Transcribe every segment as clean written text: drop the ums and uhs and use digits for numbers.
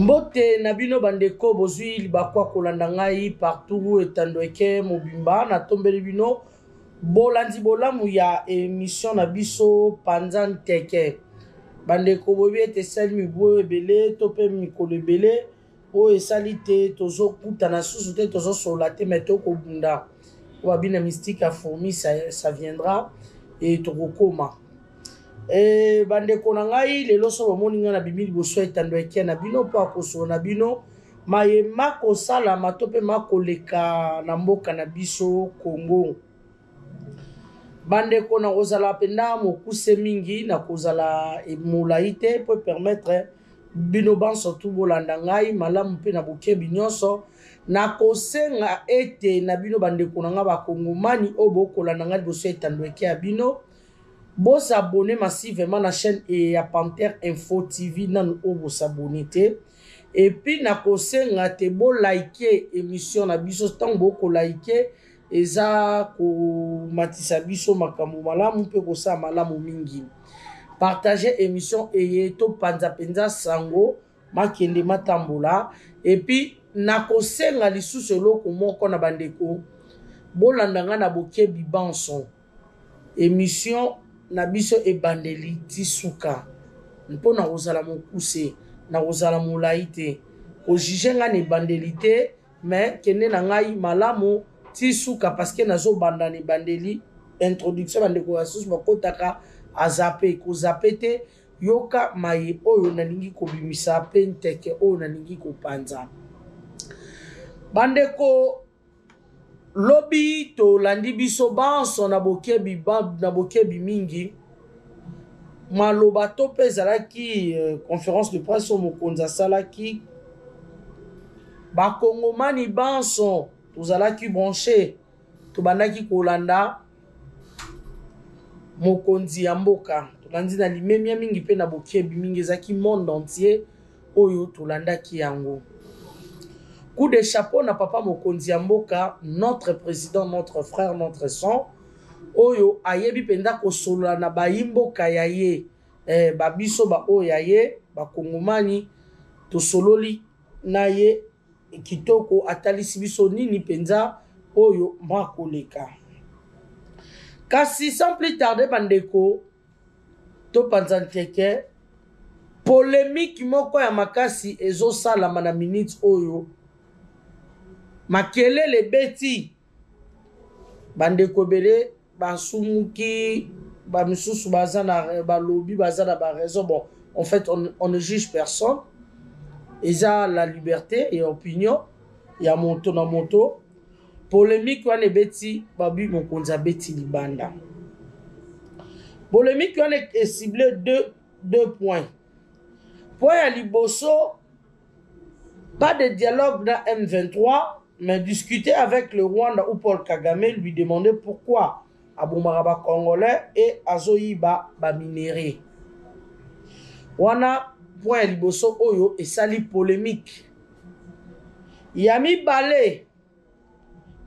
Mbote nabino bandeko bozui libakwa kolanda ngai partout etandoeke mobimba na tombeli bino bolandi bolamu ya émission na biso panzan teke bandeko bobi ete sali mibo ebele to pe mikolo ebele o esali te tozo kuta na susu te tozo sola te mais to ko bunda wa bina mystique a fourmi ça viendra et to kokoma bandeko na ngai lelo so bomoni nga na bimili boso etando eke na bino po akoso na bino mayema kosala matope makoleka na mboka na biso Congo. Bandeko na kozala penda mokuse mingi na kozala molai te po permettre bino banso tu bolanda ngai malamu mpe na bokebi nyonso na kosenga ete na bino bandeko na nga bakongomani oyo bokolanda ngai liboso etando eke ya bino bos abonné massivement na chaîne et ya Panthère Info TV nan obo s'abonner te et puis na kosenga te bo liker émission na biso tant boko liker eza ko matisa biso makambo malamu pe ko sa malamu mingi partager émission et to panza penza sango makende matambola et puis na kosenga lisusu eloko moko na bandeko bolandanga na bokebi banson émission na biso ebandeli tisuka mpona kozala mokuse na kozala molai te kozige nga na ebandeli te mais kende na ngai malamu tisuka parce que nazobanda na ebandeli introduction bandeko ya susu bakotaka azape kozape te yoka maye oyo nalingi kobimisa pe nteke oyo nalingi kopanza bandeko lobi to landi biso banso na bokebi mingi maloba to pe ezalaki conférence de presse o mokonzi asalaki bakongomani banso tozalaki branché tobandaki kolanda mokonzi ya mboka tolandi na limemia mingi mpe na bokebi mingi ezalaki monde entier oyo tolandaki yango. Coup de chapeau na papa mokonzi ya mboka, notre président, notre frère, notre sang. Oyo ayebi penda kosolola na bayimboka ya ye babiso ba oyo ya ye bakongomani tosololi na ye kitoko atalisi biso nini penza oyo makoleka. Kasi sans plus tarder bandeko to panzanteke polémique moko ya makasi ezosalama na minute oyo makelele beti bandeko bele basumuki bamisusu bazana balobi bazana ba raison bon en fait on ne juge personne eza la liberté et opinion ya moto na moto polémique wana beti babi mokonza beti libanda polémique wana est ciblé deux points. Point ya liboso pas de dialogue dans M23 mais discuter avec le Rwanda ou Paul Kagame lui demander pourquoi Aboumaraba Congolais et Azoïba ba minéré. Wana point liboso oyo et sali polémique. Yami Balé,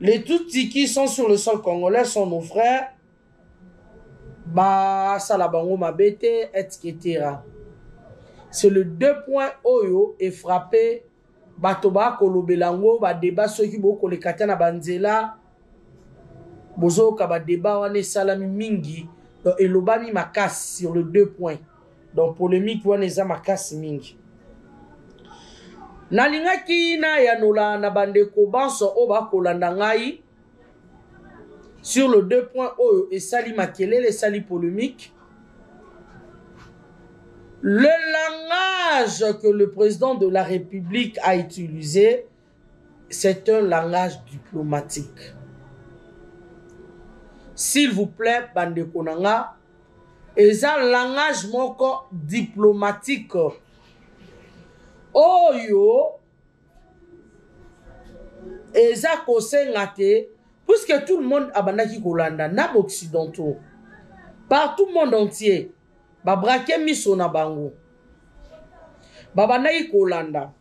les Tutsis qui sont sur le sol congolais sont nos frères. Ba Salabango Mabete, etc. C'est le 2 points oyo et frappé. Batoba kolobelango ba débat ceux qui boko le katana banzela bozo ka ba débat wane salami mingi donc elobami makasi sur le 2 points donc polémique wane za makasi mingi nalingaki na yanola na bandeko banso o ba kolanda ngai sur le 2 points oyo et sali makelele sali polémique. Le langage que le président de la République a utilisé, c'est un langage diplomatique. S'il vous plaît, bande konanga, et un langage moko diplomatique. Oyo, et ça kosengate, puisque tout le monde a bandaki kolanda, nab occidentaux, par tout le monde entier. Babrake miso na bango. Babanaï Kolanda.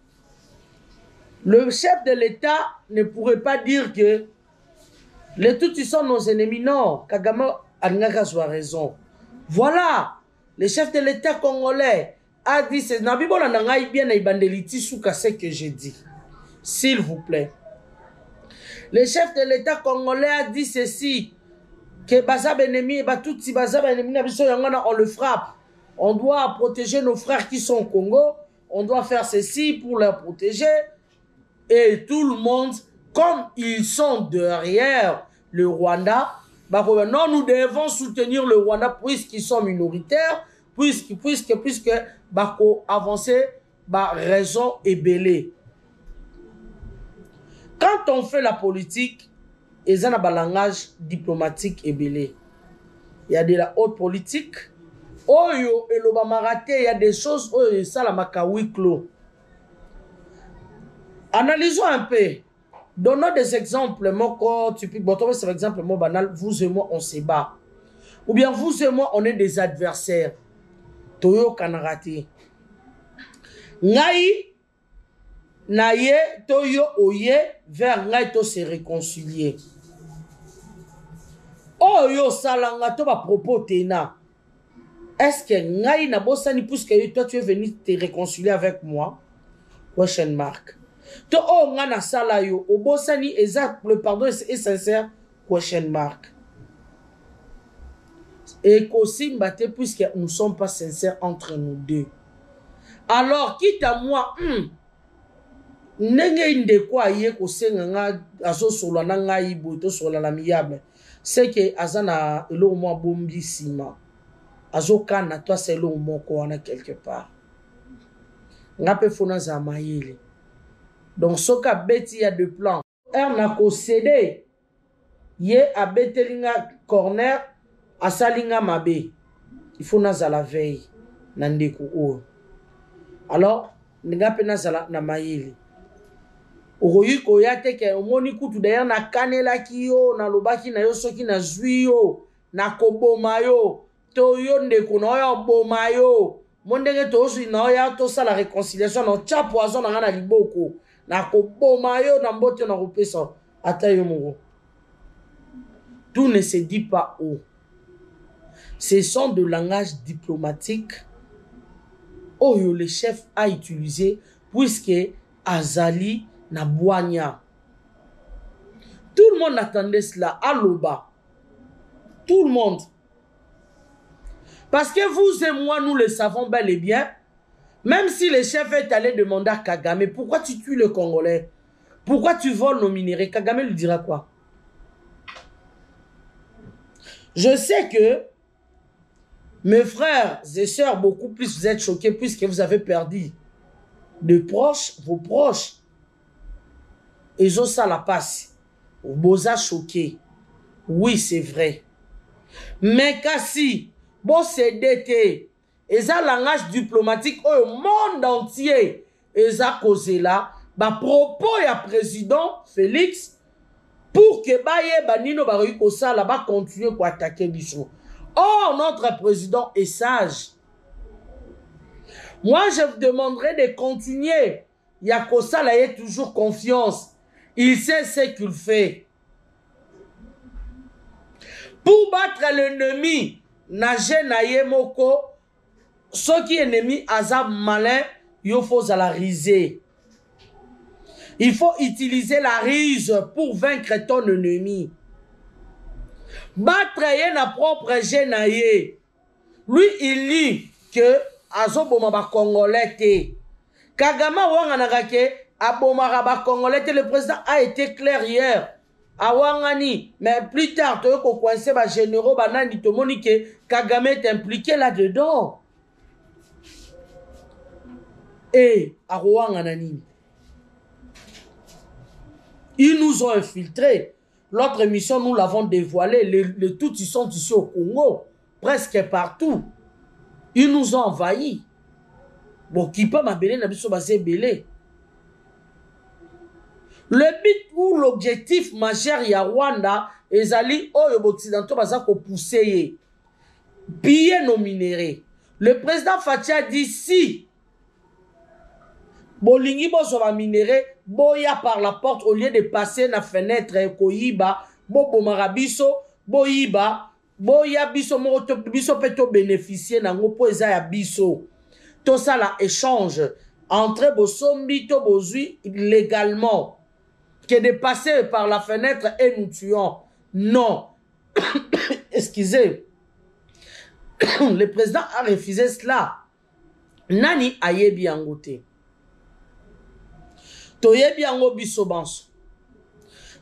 Le chef de l'État ne pourrait pas dire que les Tutsis sont nos ennemis. Non, Kagame a raison. Voilà, le chef de l'État congolais a dit, c'est Nabibola Nangaï bien na ibandeliti souka ce que j'ai dit. S'il vous plaît. Le chef de l'État congolais a dit ceci, que Bazab ennemi, tout si Bazab ennemi, on le frappe. On doit protéger nos frères qui sont au Congo, on doit faire ceci pour les protéger. Et tout le monde, comme ils sont derrière le Rwanda, non, nous devons soutenir le Rwanda puisqu'ils sont minoritaires, puisque avancer, raison est belée. Quand on fait la politique, il y a un langage diplomatique et belé. Il y a de la haute politique. Oyo et il y a des choses oyo ça la makawi clos. Analysons un peu. Donnons des exemples. Mon typique, c'est exemple mon banal. Vous et moi on se bat. Ou bien vous et moi on est des adversaires. Toyo kanarate. Ngai naye toyo oye vers ngai to se réconcilier. Oyo salanga to ba propos tena. Est-ce que ngai na bosani puisque toi tu es venu te réconcilier avec moi? Question mark. To o ngana sala yo o bosani exact le pardon est sincère? Question mark. Et qu'aussi mbate puisque nous ne sommes pas sincères entre nous deux. Alors quitte à moi nenge ndeko aye ko senga nga aso solo na ngai boto solo la miable c'est que azana elo mo bombi sima azo kana toi c'est elo mo ko wana quelque part ngape fona za mayele donc soka beti ya de plan na ko céder ye abetelinga corner asalinga mabe il faut na za la veille na ndeko o alors ngape na za na mayele Oyi koyate ke omoni kutu d'ailleurs na kanela kiyo na lobaki na yo soki na zwi yo na koboma yo to yo ndeko na yo boma yo mondenge to osu na yo to sala réconciliation na cha poison na ngana liboko na koboma yo na mbote na kopesa ata yo mongo. Tout ne se dit pas haut. Ce sont de langage diplomatique oyo le chef a utilisé puisque azali na boanya. Tout le monde attendait cela à l'Oba. Tout le monde. Parce que vous et moi, nous le savons bel et bien. Même si le chef est allé demander à Kagame, pourquoi tu tues le Congolais? Pourquoi tu voles nos minéraux? Kagame lui dira quoi? Je sais que mes frères et sœurs, beaucoup plus, vous êtes choqués puisque vous avez perdu de proches, vos proches. Ils ont ça la passe. Vous êtes choqués. Oui, c'est vrai. Mais kasi, bon c'est d'été. Et ça, langage diplomatique au monde entier. Et ça, causé là, bah, propos ya président Félix, pour que baye banino baroui kosa là-bas continue pour attaquer Bichon. Or, notre président est sage. Moi, je vous demanderai de continuer. Yakosa là, il a toujours confiance. Il sait ce qu'il fait. Pour battre l'ennemi, nage naye moko, ceux qui ennemi azab malin, il faut la riser. Il faut utiliser la rise pour vaincre ton ennemi. Battre na propre genaye. Lui, il dit que azoboma ba congolais te. Kagama wanga nagake abomara ba congolais te. Le président a été clair hier. Awangani, mais plus tard, tu as coincé ba généraux banani to monique Kagame est impliqué là-dedans. Et Arouanganani. Ils nous ont infiltrés. L'autre mission, nous l'avons dévoilé. Les tout ils sont ici au Congo, presque partout. Ils nous ont envahis. Bon, qui peut m'appeler Nabiso Basé Belé. Le but ou l'objectif majeur ya Rwanda, ezali oyo occidentaux bazako pousser piller nos minéraux. Le président Fachi a dit si bolingi bozo ba minéraux boya par la porte au lieu de passer na fenêtre koyiba bobo marabiso boyiba boya biso moto biso peto bénéficier na ngopo eza ya biso. tout ça là échange entre Bosombi to Bozui légalement que de passer par la fenêtre et nous tuons. Non. Excusez. Le président a refusé cela. Nani ayebi angote. Toyebi ango biso banso.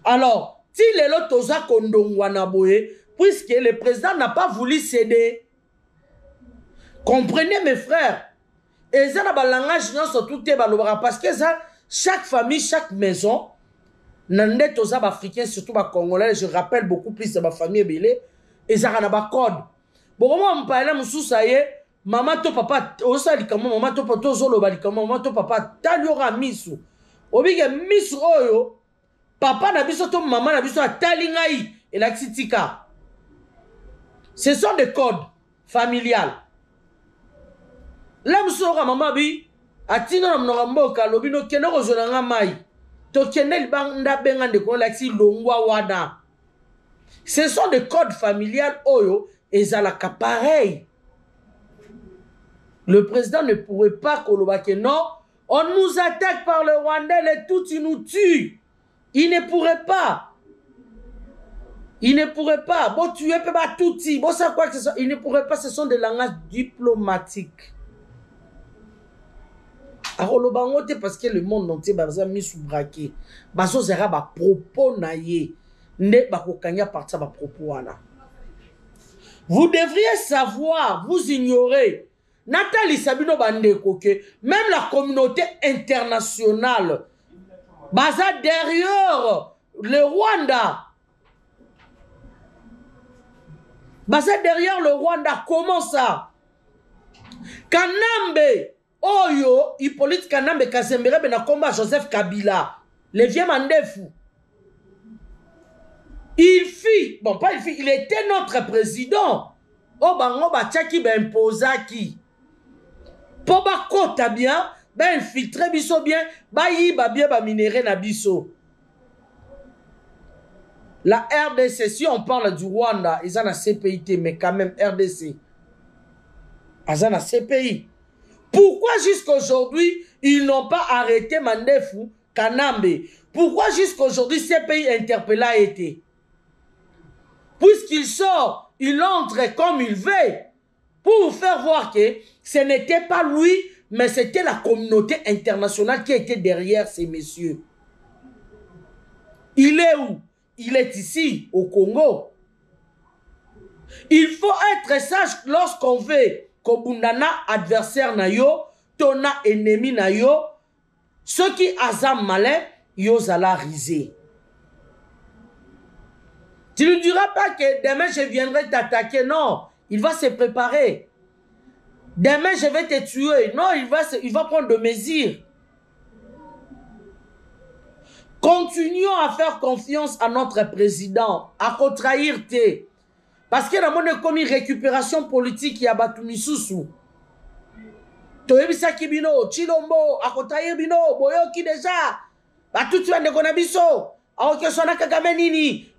Alors, si les lots toza kondongwana boye, puisque le président n'a pas voulu céder. Comprenez mes frères. Et ça n'a pas langage surtout parce que ça, chaque famille, chaque maison, nande toza africain, surtout ba congolais, je rappelle beaucoup plus de ma famille belé, et ça n'a pas code. Bon, moi, on parle moussou ça y est, maman to papa, osa likamo, maman to papa, zolo balikamo, maman to papa, taliora misu. Obige misu oyo, papa na biso to maman na biso talingai et la ksitika. Ce sont des codes familiales. Là, monsieur, maman, bi, atina mnoramboka, lobino keno rozonanga mai. To kene banda benga de kon laksi longwa wada. Ce sont des codes familiales oyo et zalaka pareil. Le président ne pourrait pas kolobake non, on nous attaque par le Rwandais, les Tutsis nous tuent. Il ne pourrait pas. Il ne pourrait pas. Bon, tu es pas Tutsi. Bon, ça quoi que ce soit. Il ne pourrait pas. Ce sont des langages diplomatiques. Parce que le monde entier a mis sous braquet. Baso zera ba propos naye. Ne ba kokanya partir ba propos ana. Vous devriez savoir, vous ignorez. Nathalie Sabino Bandeko que même la communauté internationale basa derrière le Rwanda. Basa derrière le Rwanda. Comment ça? Kanambe Oyo, Hippolyte Kanambe Kazembere bena combat Joseph Kabila. Le vieux Mandefu. Il fit, bon pas il fit, il était notre président. Oh bango ba tchaki ben imposaki. Po ba kota bien, ben infiltré biso bien, ba yi ba bien ba minéré na biso. La RDC, si on parle du Rwanda, ils ont la CPIT, mais quand même RDC. Ils ont la CPI. Pourquoi jusqu'à aujourd'hui, ils n'ont pas arrêté Mandefu Kanambe? Pourquoi jusqu'à aujourd'hui, CPI interpellé a été? Puisqu'il sort, il entre comme il veut, pour vous faire voir que ce n'était pas lui, mais c'était la communauté internationale qui était derrière ces messieurs. Il est où? Il est ici, au Congo. Il faut être sage lorsqu'on veut Kobundana adversaire na yo, tona ennemi na yo, ceux qui azam malin, yo zala risé. Tu ne diras pas que demain je viendrai t'attaquer, non, il va se préparer. Demain je vais te tuer, non, il va prendre des mesures. Continuons à faire confiance à notre président, à contraire te. Parce que dans mon commis récupération politique, il y a Batumisusu. Toyebisa Kibino, Chilombo, Akotaye Bino, Boyoki déjà. Batutua Negonabiso, Aokesona Kagamenini.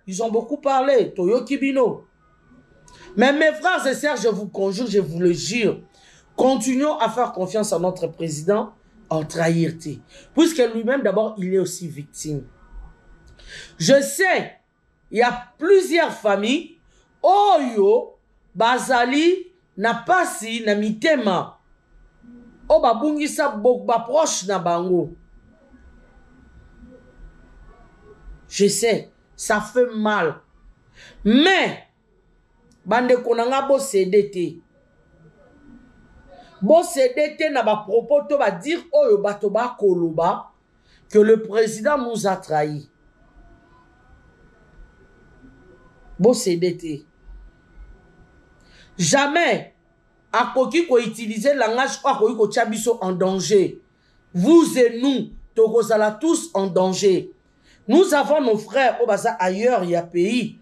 Ils ont beaucoup parlé, Toyoki Bino. Mais mes frères et sœurs, je vous conjure, je vous le jure, continuons à faire confiance à notre président, en trahir. Puisque lui-même, d'abord, il est aussi victime. Je sais. Il y a plusieurs familles. Oyo, Bazali, na pasi, na mitema. O babungisa ba proche na bango. Je sais, ça fait mal. Mais, bande konanga bo CDT. Bo CDT na ba propos to ba dire oyo bato ba koloba que le président nous a trahis. Bon CDT. Jamais à Koki ko utiliser langage à Koki ko Tchabiso en danger. Vous et nous, Togozala tous en danger. Nous avons nos frères au Baza ailleurs, il y a pays.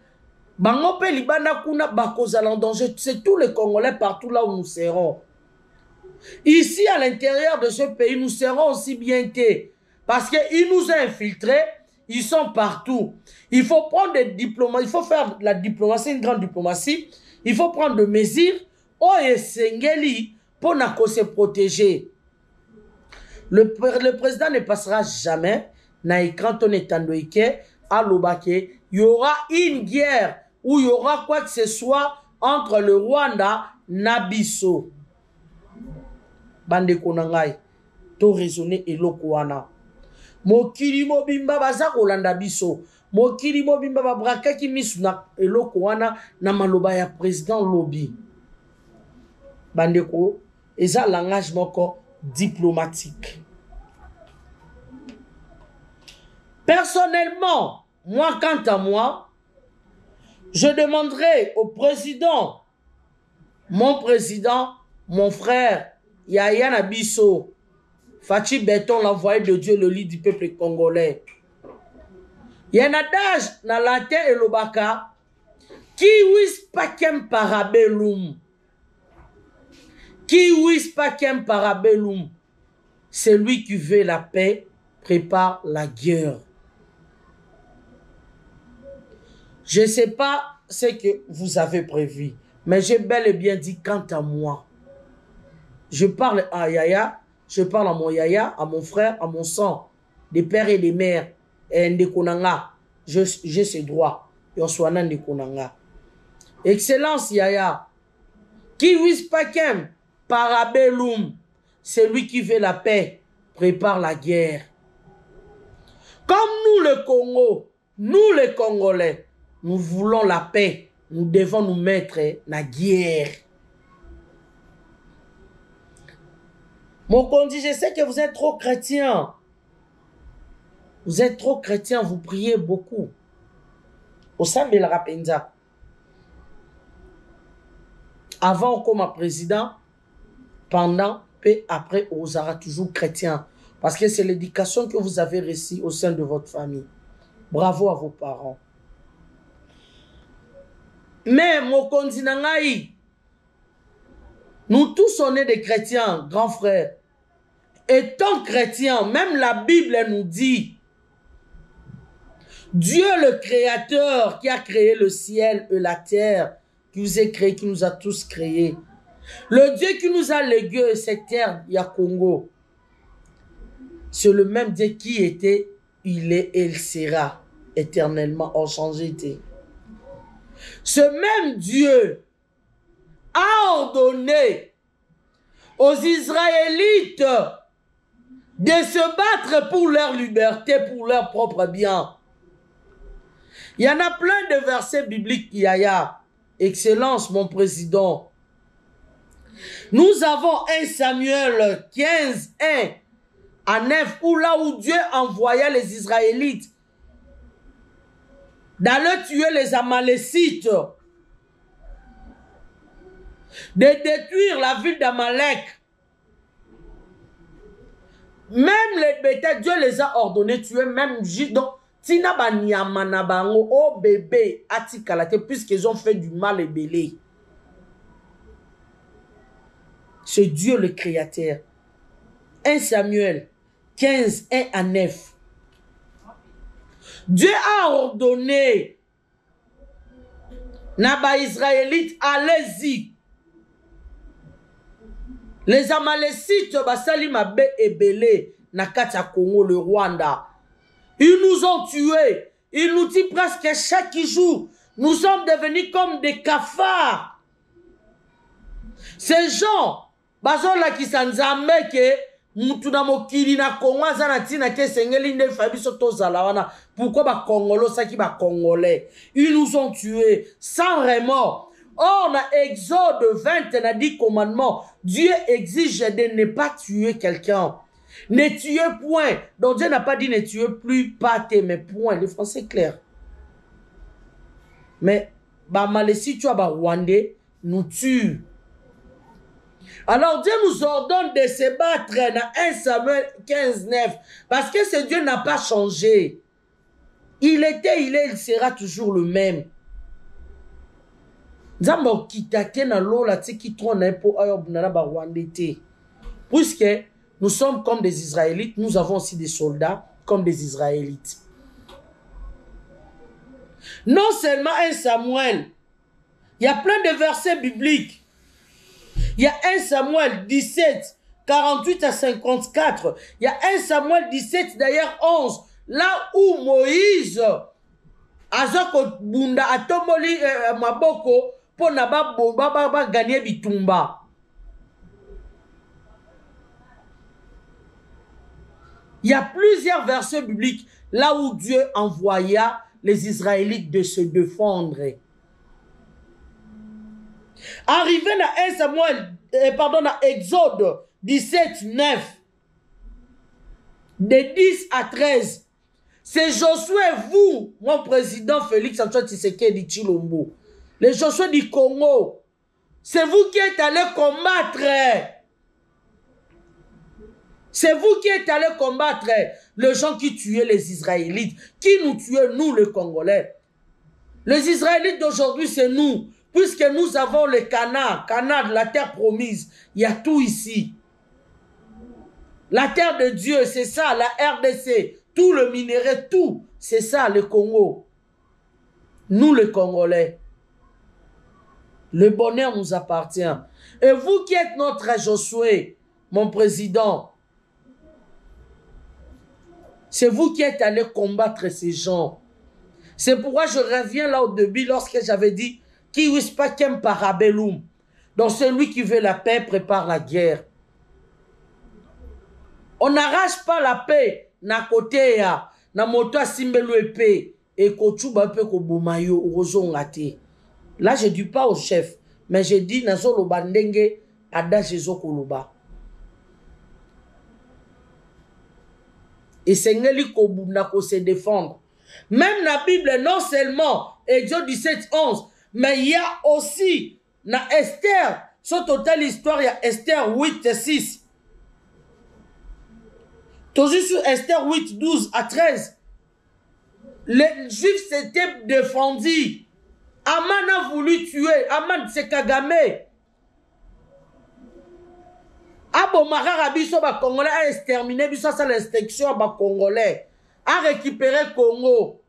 Bangope Libana Kuna Bakozala en danger. C'est tous les Congolais partout là où nous serons. Ici à l'intérieur de ce pays, nous serons aussi bien que. Parce qu'ils nous ont infiltrés. Ils sont partout. Il faut prendre des diplomaties. Il faut faire la diplomatie, une grande diplomatie. Il faut prendre des mesures. Oye Sengeli, pour se protéger. Le président ne passera jamais na écran ton étandoïke à l'Obake. Il y aura une guerre ou il y aura quoi que ce soit entre le Rwanda na biso. Bande konangai to raisonner eloko wana. Mokili mobimba baza kolanda biso. Mokili mobimba babrakaki misu na eloko wana na maloba ya président lobby. Bandeko, eza langage moko diplomatique. Personnellement, moi, quant à moi, je demanderai au président, mon frère, Yaya Nabiso, Fachi Beton, l'envoyé de Dieu, le lit du peuple congolais. Yanadage, na late et lobaka, qui wis pakem parabellum. Qui wis pakem parabellum. Celui qui veut la paix prépare la guerre. Je ne sais pas ce que vous avez prévu, mais j'ai bel et bien dit quant à moi. Je parle à Yaya, je parle à mon Yaya, à mon frère, à mon sang, des pères et des mères, et Ndekonanga. J'ai ce droit. Yoswana Ndekonanga. Excellence Yaya. Qui wis pakem parabellum. Celui qui veut la paix prépare la guerre. Comme nous le Congo, nous les Congolais, nous voulons la paix. Nous devons nous mettre la guerre. Mon condi, je sais que vous êtes trop chrétiens. Vous êtes trop chrétiens, vous priez beaucoup. Au sein de la Rapenza. Avant comme président, pendant et après, vous serez toujours chrétien. Parce que c'est l'éducation que vous avez reçue au sein de votre famille. Bravo à vos parents. Mais, mon continent, nous tous on est des chrétiens, grands frères. Étant chrétiens, même la Bible nous dit, Dieu le Créateur qui a créé le ciel et la terre, qui vous a créé, qui nous a tous créés. Le Dieu qui nous a légué cette terre, il y a Congo. C'est le même Dieu qui était, il est et il sera éternellement inchangé. Ce même Dieu a ordonné aux Israélites de se battre pour leur liberté, pour leur propre bien. Il y en a plein de versets bibliques, Yaya. Excellence, mon président. Nous avons 1 Samuel 15, 1 à 9, où là où Dieu envoya les Israélites d'aller tuer les Amalécites, de détruire la ville d'Amalek. Même les bétails, Dieu les a ordonnés de tuer, même donc Tina Banyama Nabango, oh bébé, Atikalate, puisqu'ils ont fait du mal et belé. C'est Dieu le Créateur. 1 Samuel 15, 1 à 9. Dieu a ordonné Naba Israélite, allez-y. Les Amalécites, Basali Mabe et Belé, Nakata Congo, le Rwanda. Ils nous ont tués. Ils nous tuent presque chaque jour. Nous sommes devenus comme des cafards. Ces gens, bazola ki sanzambe ke mutuna mokili na Congo azana tina ke sengeli nde fabiso tozala wana. Pourquoi ba Congolo saki ba Congolais? Ils nous ont tués sans remords. Or, dans Exode 20, on a dit commandement. Dieu exige de ne pas tuer quelqu'un. Ne tuez point. Donc Dieu n'a pas dit ne tuez plus, pas mais point. Le français est clair. Mais, bah, Malaisie, tu as bah, Rwandais, nous tue. Alors Dieu nous ordonne de se battre dans 1 Samuel 15, 9. Parce que ce Dieu n'a pas changé. Il était, il est, il sera toujours le même. Puisque nous sommes comme des Israélites, nous avons aussi des soldats comme des Israélites. Non seulement 1 Samuel, il y a plein de versets bibliques. Il y a 1 Samuel 17, 48 à 54. Il y a 1 Samuel 17, d'ailleurs 11. Là où Moïse Azoko bunda atomoli maboko pour na gagner bitumba. Il y a plusieurs versets bibliques là où Dieu envoya les Israélites de se défendre. Arrivé à 1 Samuel, à Exode 17, 9, de 10 à 13, c'est Josué, vous, mon président Félix Antoine Tshisekedi Tshilombo, les Josué du Congo, c'est vous qui êtes allés combattre. C'est vous qui êtes allés combattre les gens qui tuaient les Israélites, qui nous tuaient, nous les Congolais. Les Israélites d'aujourd'hui, c'est nous, puisque nous avons le Canaan, la terre promise. Il y a tout ici. La terre de Dieu, c'est ça, la RDC, tout le minerai, tout, c'est ça, le Congo. Nous, les Congolais. Le bonheur nous appartient. Et vous qui êtes notre Josué, mon président, c'est vous qui êtes allés combattre ces gens. C'est pourquoi je reviens là au début lorsque j'avais dit qui whispa kem parabellum. Donc celui qui veut la paix prépare la guerre. On n'arrache pas la paix na côté ya na moto asimbelo épée et kochuba pe ko bomayo ozongate. Là je dis pas au chef, mais je dis nazo lo bandenge ada jezo koloba. Et c'est ngeli ko bunda ko se défendre. Même la Bible, non seulement Exode 17, 11, mais il y a aussi na Esther, sur total histoire, il y a Esther 8, 6. Toujours sur Esther 8, 12 à 13. Les Juifs s'étaient défendus. Aman a voulu tuer, Aman c'est Kagame. Abo Marara biso ba Congolais a exterminé, biso ça l'instruction ba Congolais. A récupéré Congo.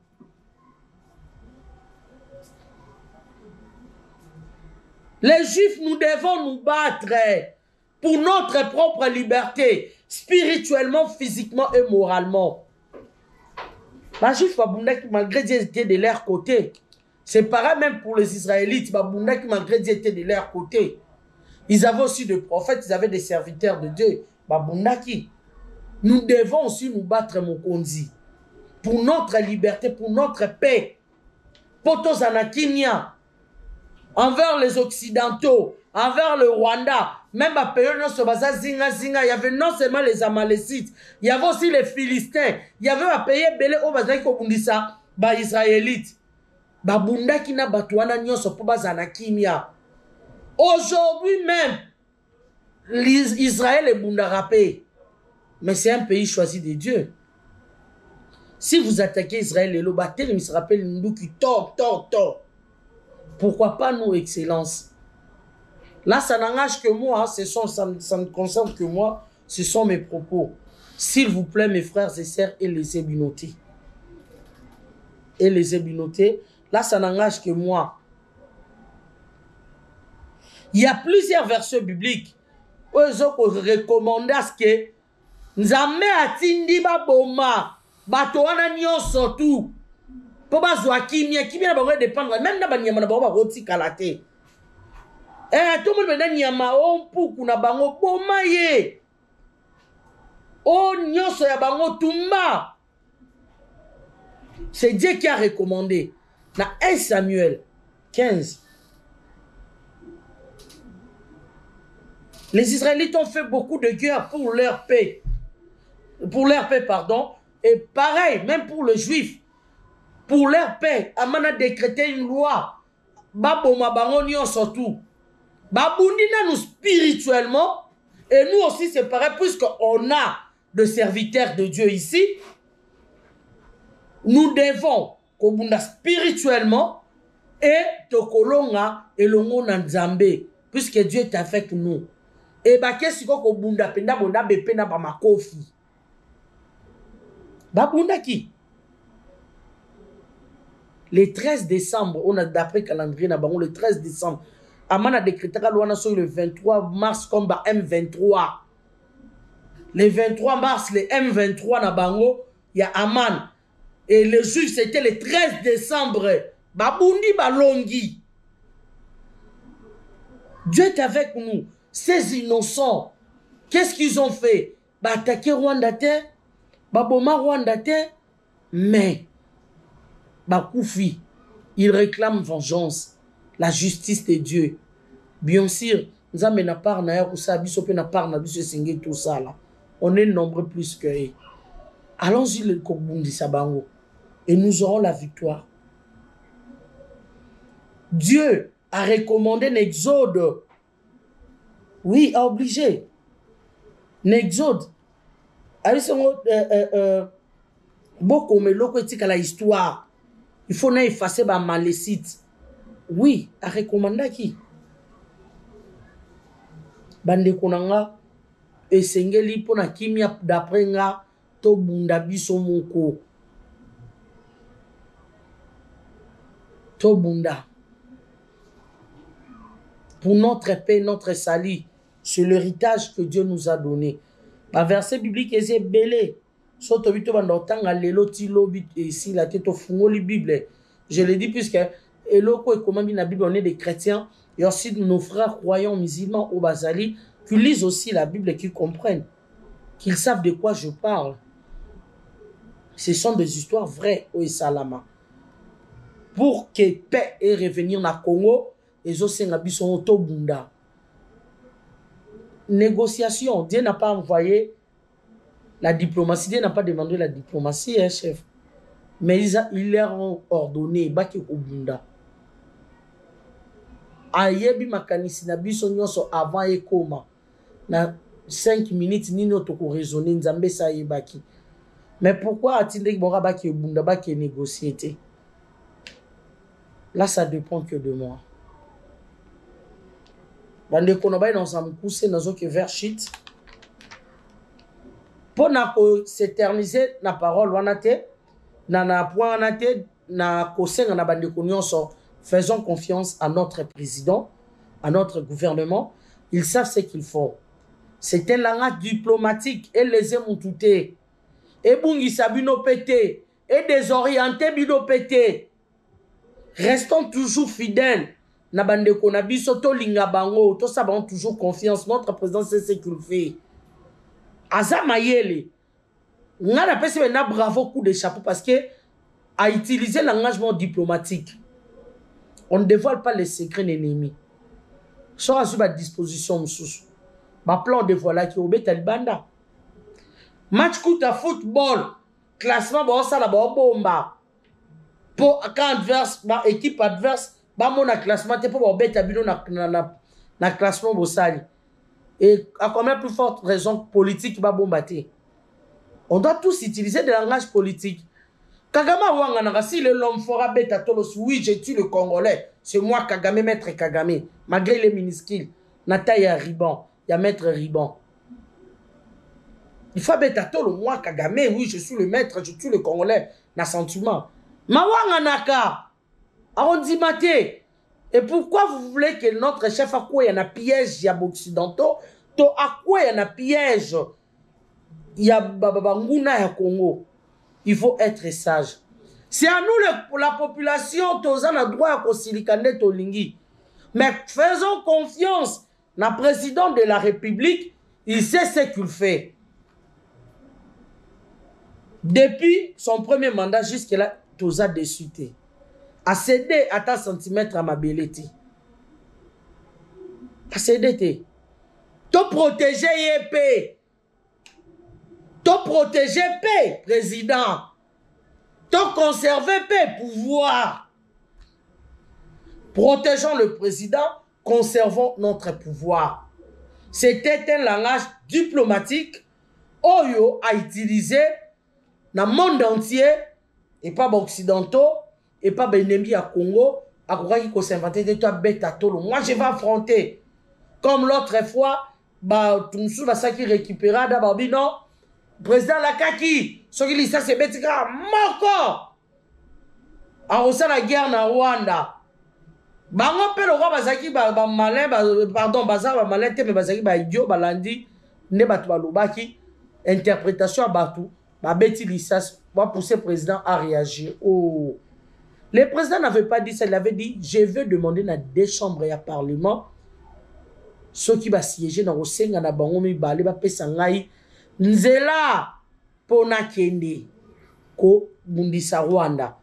Les Juifs, nous devons nous battre pour notre propre liberté, spirituellement, physiquement et moralement. Les Juifs, malgré Dieu, étaient de leur côté. C'est pareil même pour les Israélites, malgré Dieu, étaient de leur côté. Ils avaient aussi des prophètes, ils avaient des serviteurs de Dieu. Nous devons aussi nous battre, mon Konzi, pour notre liberté, pour notre paix. Potos Anakinia, envers les Occidentaux, envers le Rwanda, même à période il y avait non seulement les Amalécites, il y avait aussi les Philistins, il y avait à payer Belé au Bazaki Kobundisa, les Israélites. Babunda qui n'a batouana nyonso po bazana kimia. Aujourd'hui même, Israël est bundarapé. Mais c'est un pays choisi de Dieu. Si vous attaquez Israël et le bâtel, il se rappelle nous qui tort. Pourquoi pas nous, Excellence? Là, ça n'engage que moi, ça ne concerne que moi, ce sont mes propos. S'il vous plaît, mes frères et sœurs et les ébinotés. Là, ça n'engage que moi. Il y a plusieurs versets bibliques où ils ont recommandé à ce que Nzambe atindi baboma batoana nyonso tout po bazwa kimia na bango dépendre même na banyama na bango bakoti kalate tout le monde na nyama on puku na bango boma ye o nyonso ya bango tumba. C'est Dieu qui a recommandé dans 1 Samuel 15. Les Israélites ont fait beaucoup de guerres pour leur paix. Et pareil, même pour les Juifs. Pour leur paix, Aman a décrété une loi. Baboma bangonio surtout. Babundina nous spirituellement. Et nous aussi c'est pareil, puisqu'on a de serviteurs de Dieu ici. Nous devons kobunda spirituellement et tokolonga et longo na Nzambe, puisque Dieu est avec nous. Et qu'est-ce qu'on bunda penda bonda bepena ba makofi. Babunda qui? Le 13 décembre, on a d'après calendrier na bango le 13 décembre. Aman a décrété le 23 mars comme M23. Le 23 mars, le M23 na bango, il y a Aman. Et le juge, c'était le 13 décembre. Babundi Balongi. Dieu est avec nous. Ces innocents, qu'est-ce qu'ils ont fait? Attaquer Rwanda, Baboma Rwanda, mais Bakoufi, il réclame vengeance, la justice de Dieu. Bien sûr, nous avons une part tout ça là. On est nombreux plus que eux. Allons-y le Kobundi Sabango et nous aurons la victoire. Dieu a recommandé un exode. Oui, a obligé. Un exode. Beaucoup mais l'autre la histoire. Il faut effacer ma malécite. Oui, a recommandé qui? Bande konanga esengeli pona kimia d'après nga to bunda biso moko. To bunda. Pour notre paix, notre salut, c'est l'héritage que Dieu nous a donné. Le verset biblique est belé. Je le dis puisque la Bible, on est des chrétiens et aussi nos frères croyants musulmans au Bazali qui lisent aussi la Bible et qui comprennent, qu'ils savent de quoi je parle. Ce sont des histoires vraies au Salama. Pour que paix et revenir dans le Congo, les autres sont au Bunda. Négociation, Dieu n'a pas envoyé la diplomatie, Dieu n'a pas demandé la diplomatie, hein, chef. Mais ils leur ont ordonné, Baki Obunda. Ayebi makanisi na biso nyonso avant ekoma. Na 5 minutes, nino toko raisonner, nzambe sa yebaki. Mais pourquoi atinde bora Baki Obunda, Baki négocier? Là, ça dépend que de moi. Bande konoba dans un poussé dans un vers shit. Pour s'éterniser na parole wanate, na point wanate, na kosenga na bande konyonso. Faisons confiance à notre président, à notre gouvernement. Ils savent ce qu'ils font. C'est un langage diplomatique. Et les émoutoutés. Et bungisa bino pété. Et désorienté bino pété. Restons toujours fidèles. Na bande konabiso to linga bango. To sabon toujours confiance. Notre président sait ce qu'il fait. Aza mayele. Nga na pese na bravo coup de chapeau parce que a utilisé l'engagement diplomatique. On ne dévoile pas les secrets de l'ennemi. Sera sur ma disposition, monsieur. Ma plan de voilà qui est au Betalibanda. Match coup à football. Classement, bon, ça, la bomba. Pour quand adverse, ma équipe adverse, bah, mon classement, t'es pas bon, Betabino na classement, bon, sali. Et à combien plus forte raison politique, va bombarder. On doit tous utiliser des langages politiques. Kagame Wangana, si l'homme fera bêta tolos, oui, je tue le Congolais. C'est moi, Kagame, maître Kagame. Malgré les minuscules. Nata, il y a Riban. Il y a maître Riban. Il faut bêta tolo, moi, Kagame, oui, je suis le maître, je tue le Congolais. Na sentiment. Ma Wanganaka. Arondimate. Et pourquoi vous voulez que notre chef a quoi il y a un piège, il y a occidentaux, to a quoi il y a un piège, il y a Babanguna et Congo. Il faut être sage. C'est à nous, la population, tous on a droit à Kosilikane Tolingi. Mais faisons confiance. Le président de la République, il sait ce qu'il fait. Depuis son premier mandat jusqu'à là, tous a déçuté. A cédé à ta centimètre à ma belleté. A cédé. Te protéger paix. Te protéger paix, président. Te conserver paix, pouvoir. Protégeons le président, conservons notre pouvoir. C'était un langage diplomatique Oyo a utilisé dans le monde entier et pas occidentaux et pas ennemis à Congo. À quoi il faut s'inventer de toi bête à tolo. Moi je vais affronter comme l'autre fois. Bah tout le monde ça qui récupéra d'abord non. Président Lakaki, ce qui dit ça c'est bête moko. A reçu la guerre na Rwanda. bango pe lokwa bazaki ba malin pardon baza ba malin te mais bazaki ba idiot balandi ne batu balobaki interprétation à batu ba beti lisas va pousser président à réagir. Oh, le président n'avait pas dit ça, il avait dit je vais demander dans deux chambres à parlement ceux qui va siéger dans osenga na bango mibale ba pesa ngai nzela pona kende ko bundisa Rwanda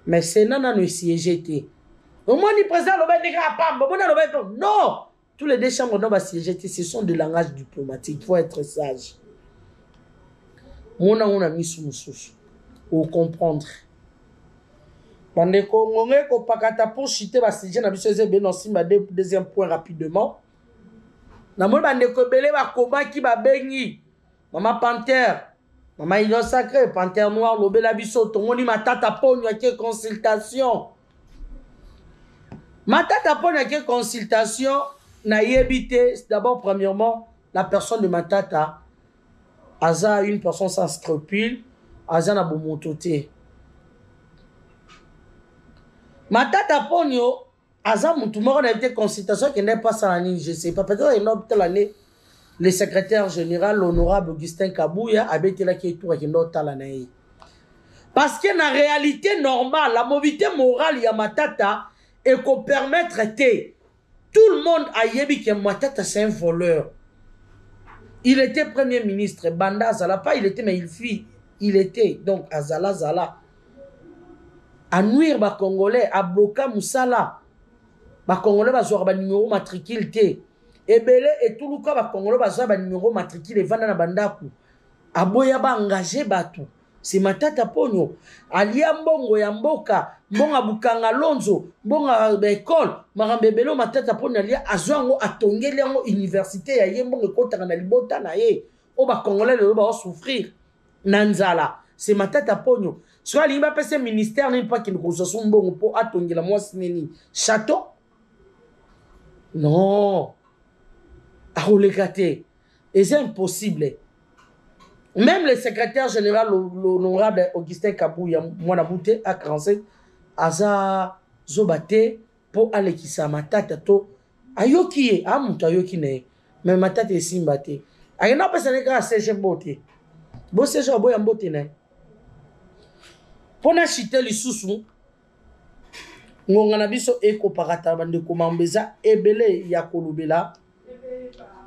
mais c'est nana no siéger te. Au moins, le président non, tous les deux chambres non siéger, ce sont des langages diplomatiques. Il faut être sage. On a mis sous pour comprendre. Pendant qu'on est au pakata pour chiter la siéger, on a vu deuxième point rapidement. Na moi bande ko belé ba koma ki ba bengi. Maman Panthère, maman Union Sacrée, Panthère Noire, lobela biso tongoni matata ponu ake consultation. Matata ponu ake consultation na yebité d'abord premièrement la personne de Matata aza une personne sans scrupule, aza na bomototé. Matata ponu aza mutu moko na été consultation qui n'est pas ça je sais pas peut-être une autre l'année le secrétaire général l'honorable Augustin Kabouya a été là qui est tout avec une autre l'année parce que na réalité normale la mobilité morale ya Matata et qu'on permettre tout le monde a yebi que Matata c'est un voleur. Il était premier ministre Banda Azala pas il était mais il était donc Azala Zala à nuire ba Congolais à bloquer Moussala. Ba Congolais bazwa ba numéro matricule té ebele et tout le cas ba Congolais bazwa ba numéro matricule vanda na bandaku aboya ba engagé batu c'est Matata ponyo alia mbongo ya mboka mbonga bukanga lonzo mbonga ba école marambebelo Matata ponyo alia azwango atongeli yango université ya yembongo kota na libota na ye o ba Congolais le ba souffrir nanzala c'est Matata ponyo soit limba pese ministère n'est pas qui nous ressource mbongo po atongela moi sineni château. Non. Et c'est impossible. Même le secrétaire général, l'honorable Augustin Kabouya, Mwanabouté, a 47, Aza Zobate, pour aller qui sa matata to. Ayoki, amuta ayoki ne. Mais matata est simbate. Ayana pas s'en écra séché boté. Bon séché au boy en boté ne. Pour n'acheter les sous-sous. Ngongana biso eko parata bande komambeza ebele ya kolubela.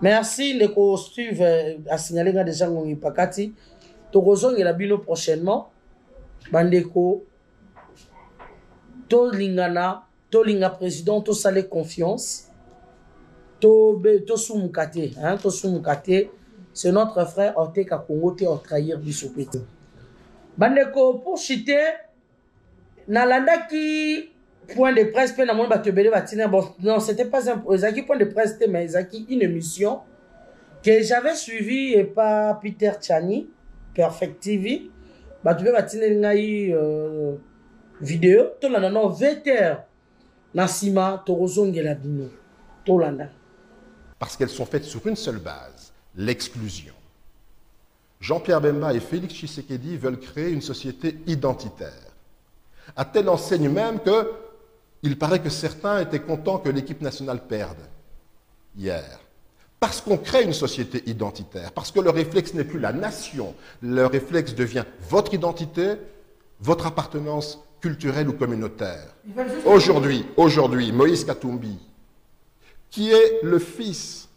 Merci les co-suivre à signaler nga déjà ngongi pakati. Tokozongela bino prochainement. Bandeko to lingana, to linga président, to sale confiance. To sumukate, hein, to sumukate. C'est notre frère Oteka Congo te trahir biso pete. Bandeko pour chiter nalanda ki point de presse, non, c'était pas un point de presse, mais une émission que j'avais suivie et par Peter Tchani, Perfect TV. Vidéo, tout le monde, 20h, Nassima, Torozongelabino, Tolanda. Parce qu'elles sont faites sur une seule base, l'exclusion. Jean-Pierre Bemba et Félix Tshisekedi veulent créer une société identitaire. À telle enseigne même que il paraît que certains étaient contents que l'équipe nationale perde hier. Parce qu'on crée une société identitaire, parce que le réflexe n'est plus la nation, le réflexe devient votre identité, votre appartenance culturelle ou communautaire. Aujourd'hui, Moïse Katumbi, qui est le fils,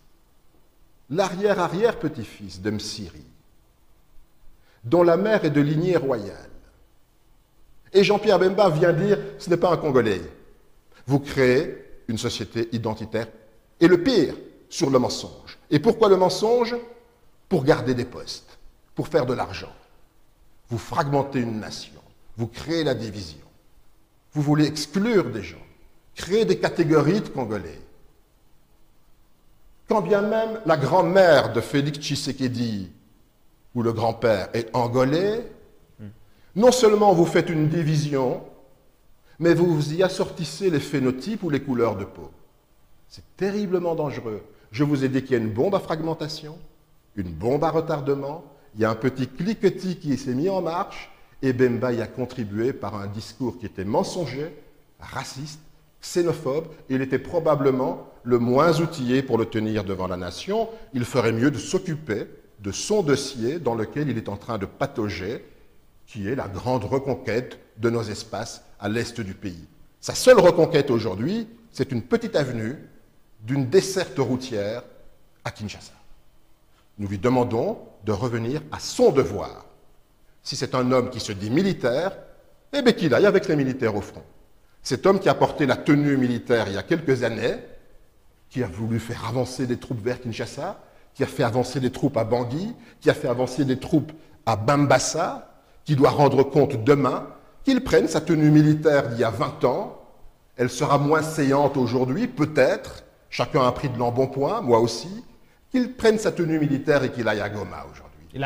l'arrière-arrière-petit-fils de Msiri, dont la mère est de lignée royale, et Jean-Pierre Bemba vient dire ce n'est pas un Congolais. Vous créez une société identitaire. Et le pire, sur le mensonge. Et pourquoi le mensonge? Pour garder des postes, pour faire de l'argent. Vous fragmentez une nation, vous créez la division. Vous voulez exclure des gens, créer des catégories de Congolais. Quand bien même la grand-mère de Félix Tshisekedi ou le grand-père est angolais, non seulement vous faites une division, mais vous y assortissez les phénotypes ou les couleurs de peau. C'est terriblement dangereux. Je vous ai dit qu'il y a une bombe à fragmentation, une bombe à retardement, il y a un petit cliquetis qui s'est mis en marche, et Bemba y a contribué par un discours qui était mensonger, raciste xénophobe, il était probablement le moins outillé pour le tenir devant la nation. Il ferait mieux de s'occuper de son dossier dans lequel il est en train de patauger, qui est la grande reconquête de nos espaces à l'est du pays. Sa seule reconquête aujourd'hui, c'est une petite avenue d'une desserte routière à Kinshasa. Nous lui demandons de revenir à son devoir. Si c'est un homme qui se dit militaire, eh bien qu'il aille avec les militaires au front. Cet homme qui a porté la tenue militaire il y a quelques années, qui a voulu faire avancer des troupes vers Kinshasa, qui a fait avancer des troupes à Bangui, qui a fait avancer des troupes à Bambassa, qui doit rendre compte demain, qu'il prenne sa tenue militaire d'il y a 20 ans. Elle sera moins saillante aujourd'hui, peut-être. Chacun a pris de l'embonpoint, moi aussi. Qu'il prenne sa tenue militaire et qu'il aille à Goma aujourd'hui.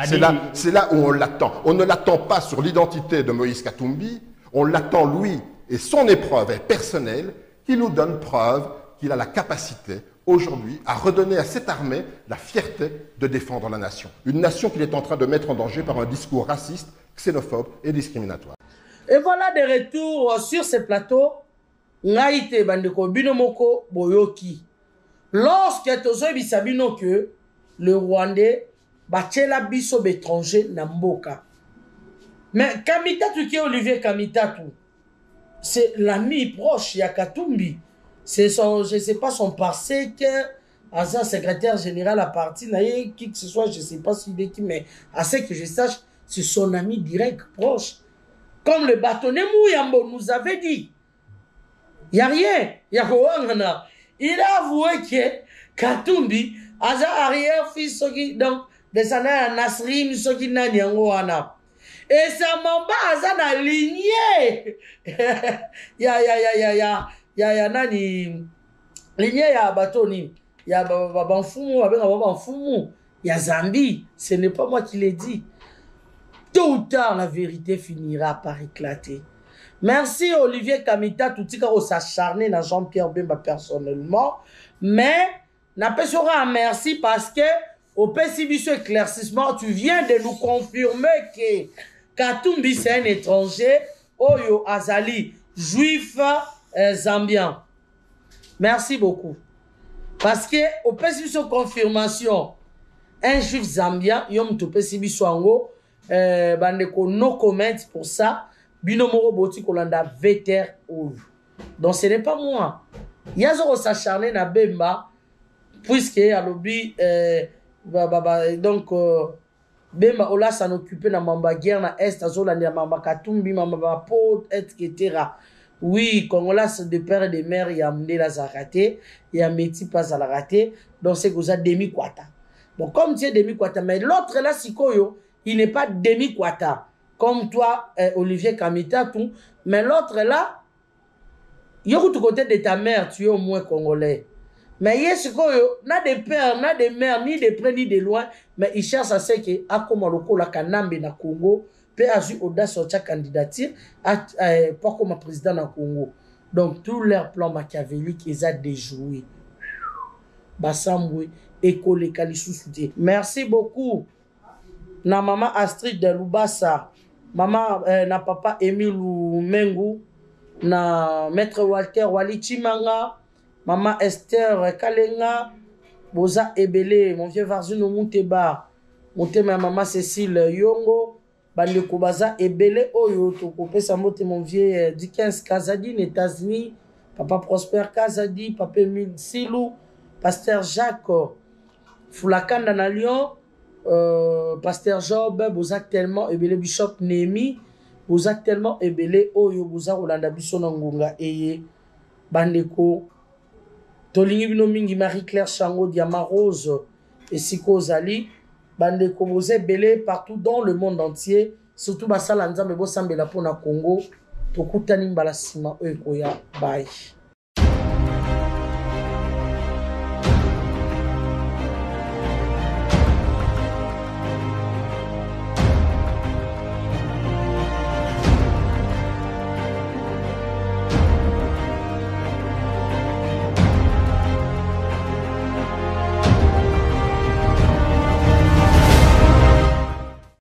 C'est là où on l'attend. On ne l'attend pas sur l'identité de Moïse Katumbi, on l'attend lui et son épreuve est personnelle, qui nous donne preuve qu'il a la capacité aujourd'hui à redonner à cette armée la fierté de défendre la nation. Une nation qu'il est en train de mettre en danger par un discours raciste, xénophobe et discriminatoire. Et voilà de retour sur ce plateau. Ngaïte bandeko binomoko boyoki. Lorsque tozo bisabino que le Rwandais bachela biso bétranger na mboka. Mais Kamitatu qui est Olivier Kamitatu, c'est l'ami proche ya Katumbi. C'est son, je sais pas, son passé que Azan secrétaire général à parti, qui que ce soit, je sais pas s'il est qui, mais à ce que je sache, c'est son ami direct, proche. Comme le bâtonnier Mouyambo nous avait dit. Il n'y a rien. Il a avoué que Katumbi, Azan arrière-fils, donc, descendant à Nasrim, Soki Nani Angoana. Et ça m'en bat Azan aligné. Ya nani ligne ya batoni ya banfumu avec banfumu ya Zambie, ce n'est pas moi qui l'ai dit. Tôt ou tard la vérité finira par éclater. Merci Olivier Kamita toutika au s'acharner dans Jean-Pierre Bemba personnellement, mais n'a pas sera un merci parce que au PCB ce éclaircissement tu viens de nous confirmer que Katumbi c'est un étranger Oyo Azali juif zambien. Merci beaucoup. Parce que au PCB confirmation, un juif zambien, yom to PCB ango, bandeko no comment pour ça, binomoro boti kolanda veter ou. Donc ce n'est pas moi. Yazo s'acharner na Bemba, puisque alobi donc Bemba ola s'en occuper na mamba guerre na est azolanda mamba Katumbi mamba pot etc. Oui, Congolas de père et de mère, il y a amené la raté, il y a Métis pas à la raté, donc c'est que ça demi-quata. Bon, comme tu es demi-quata, mais l'autre là, Sikoyo, il n'est pas demi-quata. Comme toi, Olivier Kamita, tout, mais l'autre là, il y a tout côté de ta mère, tu es au moins congolais. Mais il y a Sikoyo, n'a de père, n'a de mère, ni de près, ni de loin, mais il cherche à ce que, à comment le Kola Kanambe na Congo, peut avoir audace sur sa candidature pas comme président dans Congo. Donc, tous leurs plans machiavéliques, ils ont déjoué. Bassamboué, école, Kalisou-Souté. Merci beaucoup. Na maman Astrid de Lubasa, maman, na papa Emile Mengu, na maître Walter Wali Chimanga, maman Esther Kalenga, Boza Ebele, mon vieux Varzuno Mouteba, ma maman Cécile Yongo, bandeko baza ebele oyo tokopesa mote mon vieux Dickens Kazadi aux États-Unis, papa Prosper Kazadi, papa Emile Silou, pasteur Jacques Foulakanda na Lyon, pasteur Job, boza tellement ebele bishop Némi, boza tellement ebele oyo boza Rolanda biso na ngonga eye bandeko tolingi bino mingi Marie-Claire Chango Diama Rose et Siko Zali. Bande Kobose belé partout dans le monde entier, surtout Basalanza Mebo Sambela pour na Congo, Tokutani Mbalasima Oikoya, bye.